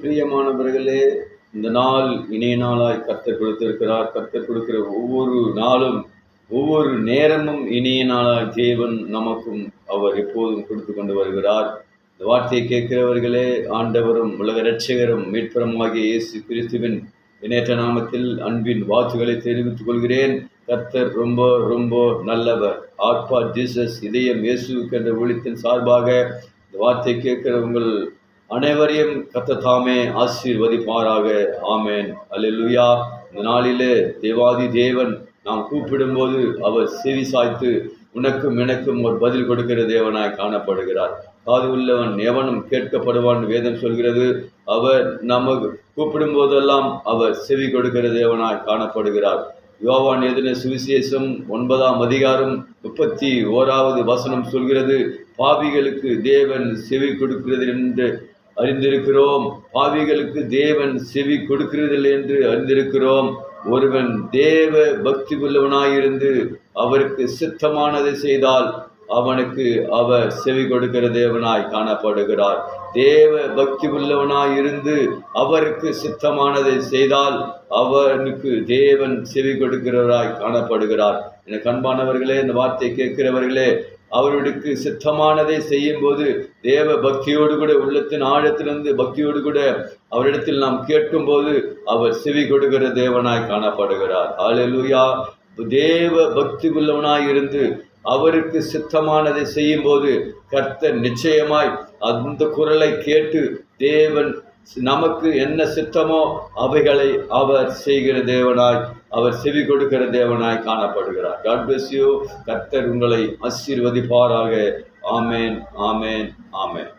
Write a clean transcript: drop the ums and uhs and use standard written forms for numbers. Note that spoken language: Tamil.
பிரியமானவர்களே, இந்த நாள் இனிய நாளாய் கர்த்தர் கொடுத்திருக்கிறார். கர்த்தர் கொடுக்கிற ஒவ்வொரு நாளும் ஒவ்வொரு நேரமும் இனிய நாளாய் தேவன் நமக்கும் அவர் எப்போதும் கொடுத்து கொண்டு வருகிறார். இந்த வார்த்தையை கேட்கிறவர்களே, ஆண்டவரும் உலக இரட்சகரும் மீட்பருமாகிய இயேசு கிறிஸ்துவின் இணையற்ற நாமத்தில் அன்பின் வாழ்த்துக்களை தெரிவித்துக் கொள்கிறேன். கர்த்தர் ரொம்ப ரொம்ப நல்லவர். ஆத்மா ஜீசஸ் இதயம் இயேசுவுக்கு என்ற ஊழியத்தின் சார்பாக இந்த வார்த்தை கேட்கிற உங்கள் அனைவரையும் கர்த்தர் தாமே ஆசீர்வதிப்பாராக. ஆமேன். அல்லேலூயா. இந்த நாளிலே தேவாதி தேவன் நாம் கூப்பிடும்போது அவர் செவி சாய்த்து உனக்கும் எனக்கும் ஒரு பதில் கொடுக்கிற தேவனாய் காணப்படுகிறார். காது உள்ளவன் எவனும் கேட்கப்படுவான் வேதம் சொல்கிறது. அவர் நமக்கு கூப்பிடும் போதெல்லாம் அவர் செவி கொடுக்கிற தேவனாய் காணப்படுகிறார். யோவான் எழுதின சுவிசேஷம் 9ஆம் அதிகாரம் 31வது வசனம் சொல்கிறது, பாவிகளுக்கு தேவன் செவி கொடுக்கிறது என்று அறிந்திருக்கிறோம். பாவிகளுக்கு தேவன் செவி கொடுக்கிறதில்லை என்று அறிந்திருக்கிறோம். ஒருவன் தேவ பக்தி உள்ளவனாயிருந்து அவருக்கு சித்தமானதை செய்தால் அவனுக்கு அவர் செவி கொடுக்கிற தேவனாய் காணப்படுகிறார். தேவ பக்தி உள்ளவனாயிருந்து அவருக்கு சித்தமானதை செய்தால் அவனுக்கு தேவன் செவி கொடுக்கிறவராய் காணப்படுகிறார். என அன்பானவர்களே, இந்த வார்த்தை கேட்கிறவர்களே, அவருக்கு சித்தமானதை செய்யும் போது தேவ பக்தியோடு கூட உள்ளத்தின் ஆழத்திலிருந்து பக்தியோடு கூட அவரிடத்தில் நாம் கேட்கும் போது அவர் செவி கொடுக்கிற தேவனாய் காணப்படுகிறார். அல்லேலூயா. தேவ பக்தி உள்ளவனாய் இருந்து அவருக்கு சித்தமானதை செய்யும் போது கர்த்தர் நிச்சயமாய் அந்த குரலை கேட்டு தேவன் நமக்கு என்ன சித்தமோ அவைகளை அவர் செய்கிற தேவனாய், அவர் செவி கொடுக்கிற தேவனாய் காணப்படுகிறார். God bless you. கர்த்தர் உங்களை ஆசீர்வதிப்பாராக. ஆமேன், ஆமேன், ஆமேன்.